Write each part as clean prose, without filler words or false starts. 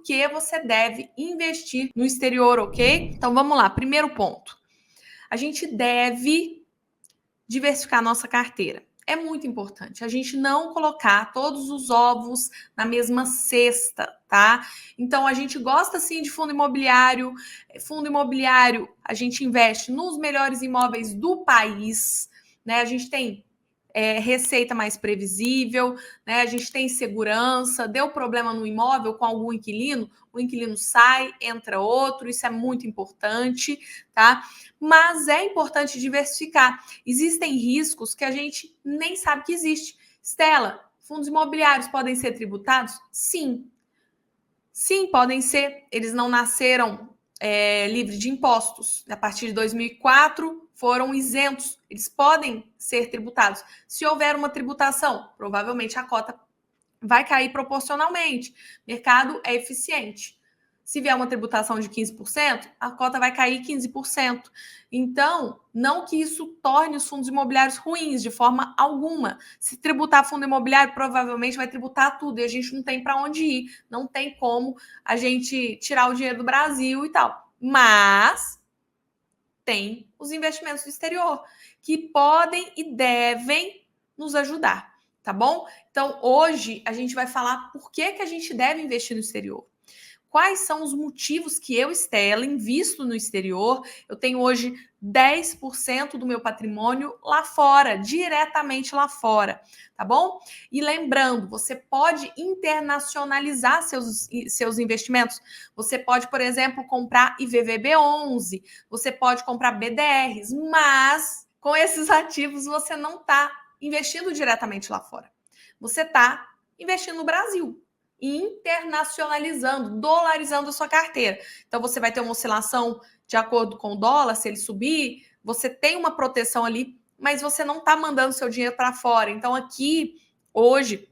por que você deve investir no exterior, ok? Então vamos lá, primeiro ponto. A gente deve diversificar nossa carteira. É muito importante a gente não colocar todos os ovos na mesma cesta, tá? Então a gente gosta sim de fundo imobiliário. Fundo imobiliário, a gente investe nos melhores imóveis do país, né? A gente tem receita mais previsível, né? A gente tem segurança. Deu problema no imóvel com algum inquilino, o inquilino sai, entra outro, isso é muito importante, tá? Mas é importante diversificar. Existem riscos que a gente nem sabe que existe. Stella, fundos imobiliários podem ser tributados? Sim. Sim, podem ser. Eles não nasceram livres de impostos. A partir de 2004, foram isentos. Eles podem ser tributados. Se houver uma tributação, provavelmente a cota vai cair proporcionalmente. O mercado é eficiente. Se vier uma tributação de 15%, a cota vai cair 15%. Então, não que isso torne os fundos imobiliários ruins de forma alguma. Se tributar fundo imobiliário, provavelmente vai tributar tudo e a gente não tem para onde ir, não tem como a gente tirar o dinheiro do Brasil e tal. Mas tem os investimentos do exterior que podem e devem nos ajudar, tá bom? Então, hoje a gente vai falar por que a gente deve investir no exterior. Quais são os motivos que eu, Stella, invisto no exterior? Eu tenho hoje 10% do meu patrimônio lá fora, diretamente lá fora, tá bom? E lembrando, você pode internacionalizar seus investimentos. Você pode, por exemplo, comprar IVVB11, você pode comprar BDRs, mas com esses ativos você não está investindo diretamente lá fora. Você está investindo no Brasil, internacionalizando, dolarizando a sua carteira. Então, você vai ter uma oscilação de acordo com o dólar, se ele subir, você tem uma proteção ali, mas você não está mandando seu dinheiro para fora. Então, aqui, hoje,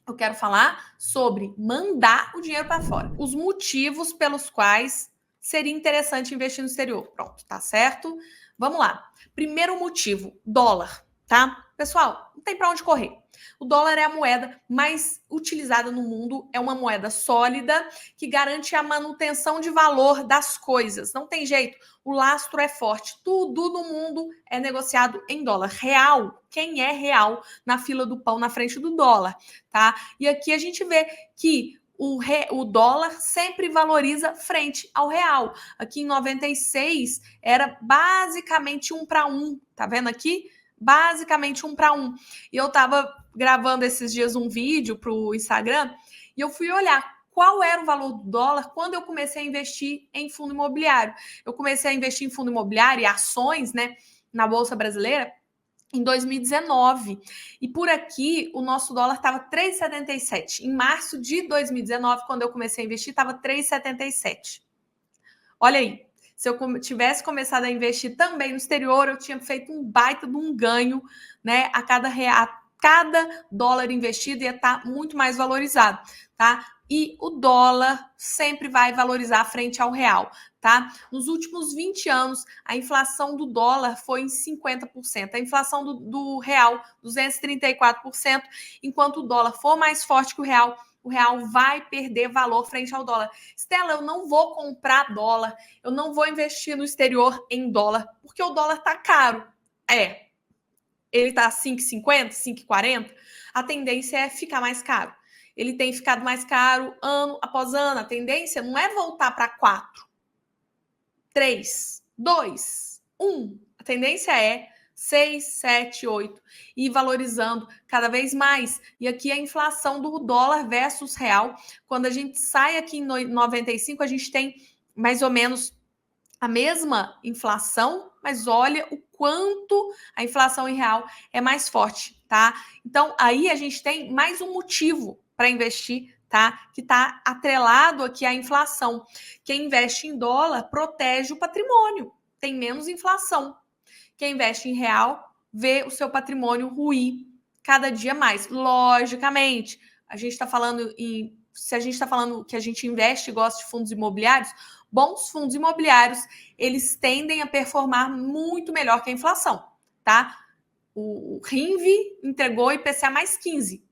eu quero falar sobre mandar o dinheiro para fora. Os motivos pelos quais seria interessante investir no exterior. Pronto, tá certo? Vamos lá. Primeiro motivo, dólar, tá? Pessoal, não tem para onde correr. O dólar é a moeda mais utilizada no mundo, é uma moeda sólida que garante a manutenção de valor das coisas. Não tem jeito, o lastro é forte. Tudo no mundo é negociado em dólar. Real, quem é real na fila do pão na frente do dólar, tá? E aqui a gente vê que o dólar sempre valoriza frente ao real. Aqui em 96 era basicamente 1 para 1, tá vendo aqui? Basicamente 1 para 1. E eu tava gravando esses dias um vídeo pro Instagram e eu fui olhar qual era o valor do dólar quando eu comecei a investir em fundo imobiliário. Eu comecei a investir em fundo imobiliário e ações, né, na Bolsa Brasileira em 2019. E por aqui, o nosso dólar estava 3,77. Em março de 2019, quando eu comecei a investir, estava 3,77. Olha aí, se eu tivesse começado a investir também no exterior, eu tinha feito um baita de um ganho, né? A cada dólar investido ia estar muito mais valorizado, tá? E o dólar sempre vai valorizar frente ao real, tá? Nos últimos 20 anos, a inflação do dólar foi em 50%, a inflação do real, 234%, enquanto o dólar for mais forte que o real vai perder valor frente ao dólar. Stella, eu não vou comprar dólar, eu não vou investir no exterior em dólar, porque o dólar tá caro. Ele tá 5,50, 5,40, a tendência é ficar mais caro. Ele tem ficado mais caro ano após ano. A tendência não é voltar para 4, 3, 2, 1. A tendência é 6, 7, 8 e valorizando cada vez mais. E aqui a inflação do dólar versus real. Quando a gente sai aqui em 95, a gente tem mais ou menos a mesma inflação, mas olha o quanto a inflação em real é mais forte, tá? Então, aí a gente tem mais um motivo para investir, tá? Que está atrelado aqui à inflação. Quem investe em dólar protege o patrimônio, tem menos inflação. Quem investe em real vê o seu patrimônio ruir cada dia mais. Logicamente, a gente está falando se a gente está falando que a gente investe e gosta de fundos imobiliários, bons fundos imobiliários, eles tendem a performar muito melhor que a inflação, tá? O RINV entregou IPCA mais 15,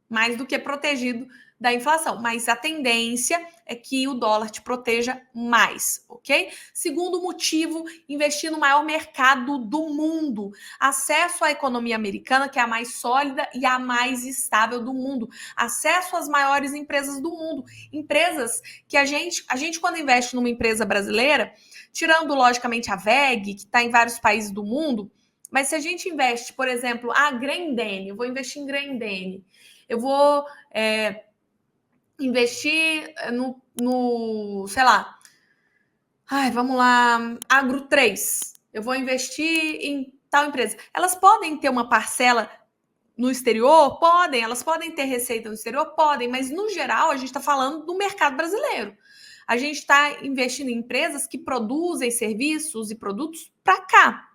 mais do que protegido da inflação, mas a tendência é que o dólar te proteja mais, ok? Segundo motivo, investir no maior mercado do mundo. Acesso à economia americana, que é a mais sólida e a mais estável do mundo. Acesso às maiores empresas do mundo. Empresas que a gente quando investe numa empresa brasileira, tirando, logicamente, a WEG, que está em vários países do mundo, mas se a gente investe, por exemplo, a Grendene, eu vou investir em Grendene, eu vou investir sei lá, vamos lá, Agro 3. Eu vou investir em tal empresa. Elas podem ter uma parcela no exterior? Podem. Elas podem ter receita no exterior? Podem. Mas, no geral, a gente está falando do mercado brasileiro. A gente está investindo em empresas que produzem serviços e produtos para cá.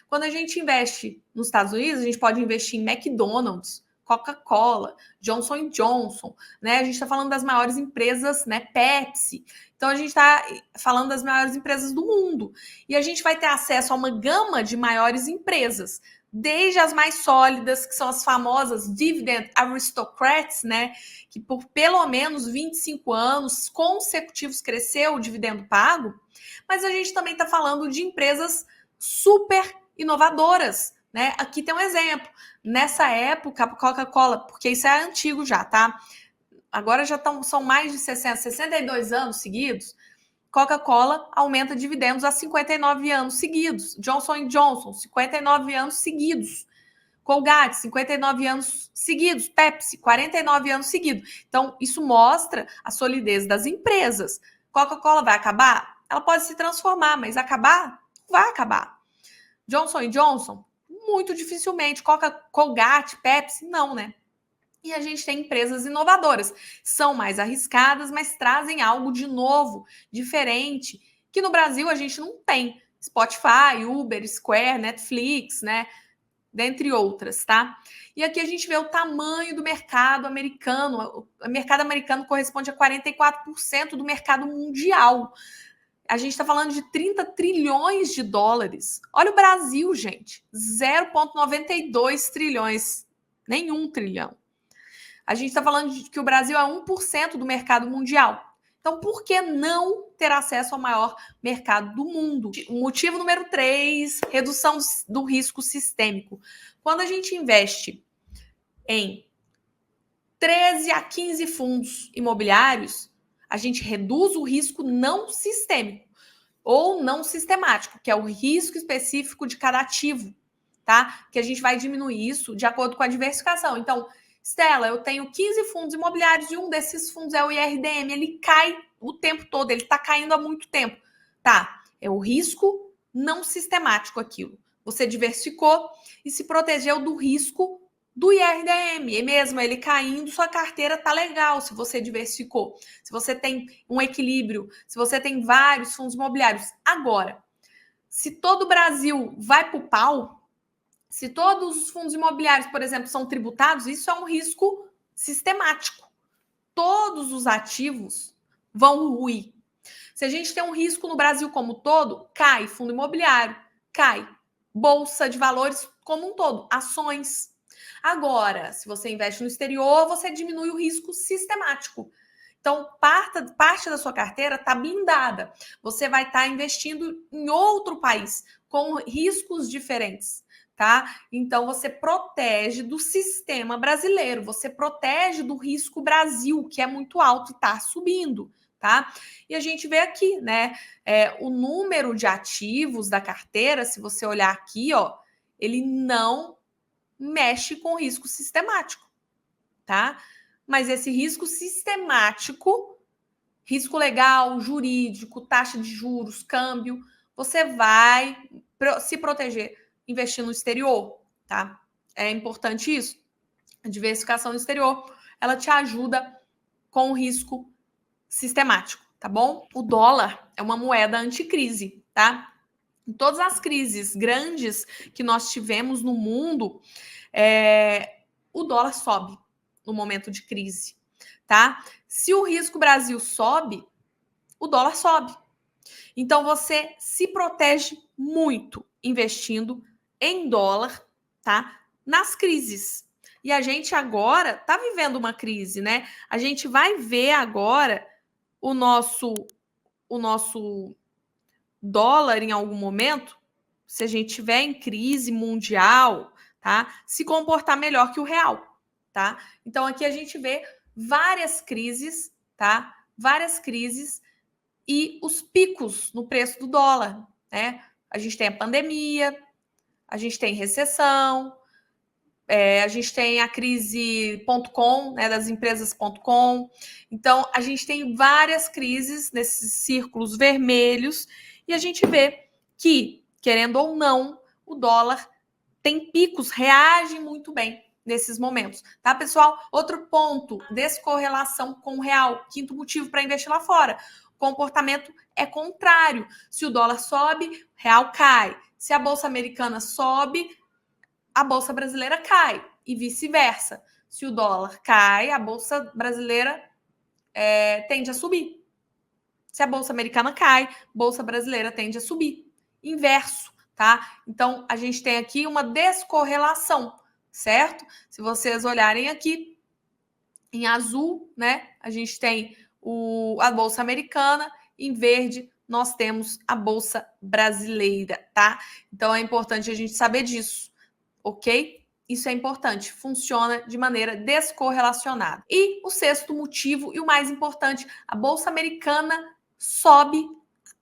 Quando a gente investe nos Estados Unidos, a gente pode investir em McDonald's, Coca-Cola, Johnson & Johnson, né? A gente está falando das maiores empresas, né? Pepsi. Então, a gente está falando das maiores empresas do mundo. E a gente vai ter acesso a uma gama de maiores empresas, desde as mais sólidas, que são as famosas Dividend Aristocrats, né? Que por pelo menos 25 anos consecutivos cresceu o dividendo pago. Mas a gente também está falando de empresas super inovadoras, né? Aqui tem um exemplo. Nessa época, a Coca-Cola, porque isso é antigo já, tá? Agora são mais de 62 anos seguidos. Coca-Cola aumenta dividendos há 59 anos seguidos. Johnson & Johnson, 59 anos seguidos. Colgate, 59 anos seguidos. Pepsi, 49 anos seguidos. Então, isso mostra a solidez das empresas. Coca-Cola vai acabar? Ela pode se transformar, mas acabar? Vai acabar. Johnson & Johnson? Muito dificilmente. Colgate, Pepsi? Não, né? E a gente tem empresas inovadoras. São mais arriscadas, mas trazem algo de novo, diferente, que no Brasil a gente não tem. Spotify, Uber, Square, Netflix, né? Dentre outras, tá? E aqui a gente vê o tamanho do mercado americano. O mercado americano corresponde a 44% do mercado mundial. A gente está falando de 30 trilhões de dólares. Olha o Brasil, gente. 0,92 trilhões. Nenhum trilhão. A gente está falando de que o Brasil é 1% do mercado mundial. Então, por que não ter acesso ao maior mercado do mundo? O motivo número 3, redução do risco sistêmico. Quando a gente investe em 13 a 15 fundos imobiliários, a gente reduz o risco não sistêmico ou não sistemático, que é o risco específico de cada ativo, tá? Que a gente vai diminuir isso de acordo com a diversificação. Então, Stella, eu tenho 15 fundos imobiliários e um desses fundos é o IRDM, ele cai o tempo todo, ele está caindo há muito tempo. Tá, é o risco não sistemático aquilo. Você diversificou e se protegeu do risco do IRDM. E mesmo ele caindo, sua carteira tá legal se você diversificou. Se você tem um equilíbrio, se você tem vários fundos imobiliários. Agora, se todo o Brasil vai para o pau, se todos os fundos imobiliários, por exemplo, são tributados, isso é um risco sistemático. Todos os ativos vão ruir. Se a gente tem um risco no Brasil como um todo, cai fundo imobiliário, cai bolsa de valores como um todo, ações. Agora, se você investe no exterior, você diminui o risco sistemático. Então, parte da sua carteira está blindada. Você vai estar investindo em outro país, com riscos diferentes, tá? Então, você protege do sistema brasileiro, você protege do risco Brasil, que é muito alto e está subindo, tá? E a gente vê aqui, né? O número de ativos da carteira, se você olhar aqui, ó, ele não mexe com risco sistemático, tá? Mas esse risco sistemático, risco legal, jurídico, taxa de juros, câmbio, você vai se proteger investindo no exterior, tá? É importante isso. A diversificação no exterior, ela te ajuda com o risco sistemático, tá bom? O dólar é uma moeda anticrise, tá? Em todas as crises grandes que nós tivemos no mundo, o dólar sobe no momento de crise, tá? Se o risco Brasil sobe, o dólar sobe. Então, você se protege muito investindo em dólar, tá? Nas crises. E a gente agora está vivendo uma crise, né? A gente vai ver agora o nosso dólar em algum momento, se a gente tiver em crise mundial, tá? Se comportar melhor que o real, tá? Então aqui a gente vê várias crises, tá? Várias crises e os picos no preço do dólar, né? A gente tem a pandemia, a gente tem recessão, a gente tem a crise.com, né, das empresas.com. Então, a gente tem várias crises nesses círculos vermelhos e a gente vê que, querendo ou não, o dólar tem picos, reage muito bem nesses momentos, tá, pessoal? Outro ponto, descorrelação com o real. Quinto motivo para investir lá fora. O comportamento é contrário. Se o dólar sobe, o real cai. Se a bolsa americana sobe, a bolsa brasileira cai e vice-versa. Se o dólar cai, a bolsa brasileira tende a subir. Se a bolsa americana cai, a bolsa brasileira tende a subir. Inverso, tá? Então, a gente tem aqui uma descorrelação, certo? Se vocês olharem aqui, em azul, né, a gente tem a bolsa americana, em verde nós temos a bolsa brasileira, tá? Então, é importante a gente saber disso, ok? Isso é importante, funciona de maneira descorrelacionada. E o sexto motivo, e o mais importante, a bolsa americana sobe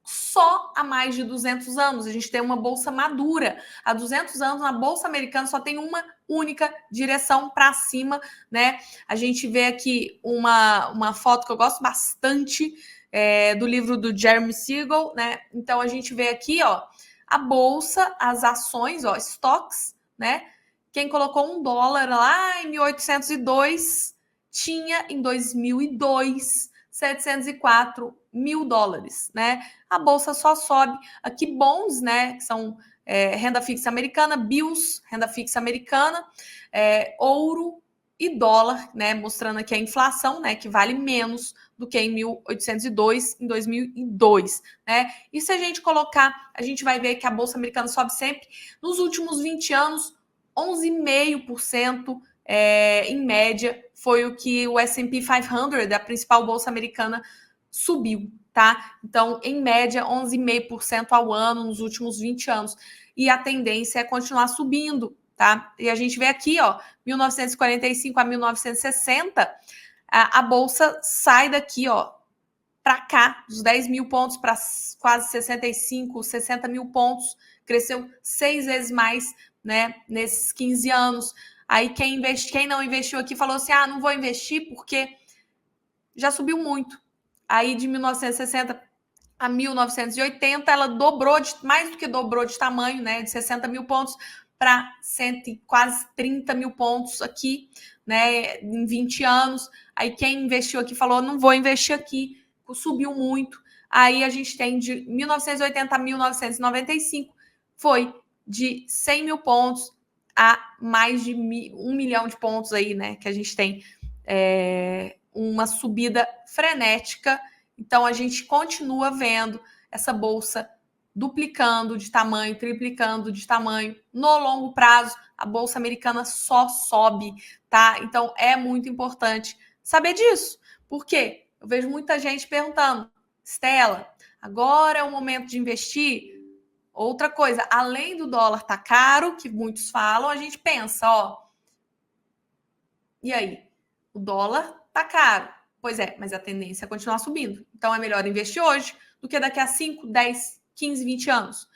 só há mais de 200 anos. A gente tem uma bolsa madura. Há 200 anos, na bolsa americana só tem uma única direção para cima, né? A gente vê aqui uma foto que eu gosto bastante do livro do Jeremy Siegel, né? Então a gente vê aqui, ó, a bolsa, as ações, ó, stocks, né? Quem colocou $1 lá em 1802 tinha em 2002 704 mil dólares, né? A bolsa só sobe. Aqui bons, né? Que são renda fixa americana, bills, renda fixa americana, ouro e dólar, né? Mostrando aqui a inflação, né? Que vale menos do que em 1802, em 2002, né? E se a gente colocar, a gente vai ver que a bolsa americana sobe sempre. Nos últimos 20 anos, 11,5%, em média, foi o que o S&P 500, a principal bolsa americana, subiu, tá? Então, em média, 11,5% ao ano nos últimos 20 anos. E a tendência é continuar subindo, tá? E a gente vê aqui, ó, 1945 a 1960, a bolsa sai daqui, ó, para cá, dos 10 mil pontos para quase 65, 60 mil pontos, cresceu 6 vezes mais, né, nesses 15 anos. Aí quem não investiu aqui falou assim, não vou investir porque já subiu muito. Aí de 1960 a 1980, ela dobrou, mais do que dobrou de tamanho, né, de 60 mil pontos para quase 30 mil pontos aqui, né, em 20 anos. Aí quem investiu aqui falou, não vou investir aqui, subiu muito. Aí a gente tem de 1980 a 1995, foi de 100 mil pontos a mais de 1 milhão de pontos aí, né, que a gente tem uma subida frenética. Então, a gente continua vendo essa bolsa duplicando de tamanho, triplicando de tamanho. No longo prazo, a bolsa americana só sobe, tá? Então, é muito importante saber disso. Por quê? Eu vejo muita gente perguntando, Stella, agora é o momento de investir? Outra coisa, além do dólar tá caro, que muitos falam, a gente pensa, ó, e aí? O dólar tá caro. Pois é, mas a tendência é continuar subindo. Então é melhor investir hoje do que daqui a 5, 10, 15, 20 anos.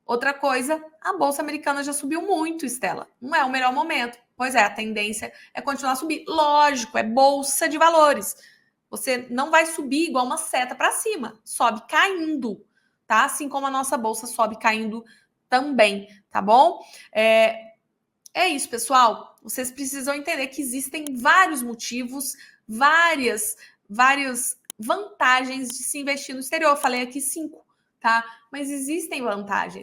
Outra coisa, a bolsa americana já subiu muito, Stella. Não é o melhor momento. Pois é, a tendência é continuar a subir. Lógico, é bolsa de valores. Você não vai subir igual uma seta para cima. Sobe caindo, tá? Assim como a nossa bolsa sobe caindo também, tá bom? É isso, pessoal. Vocês precisam entender que existem vários motivos, várias vantagens de se investir no exterior. Eu falei aqui 5, tá? Mas existem vantagens.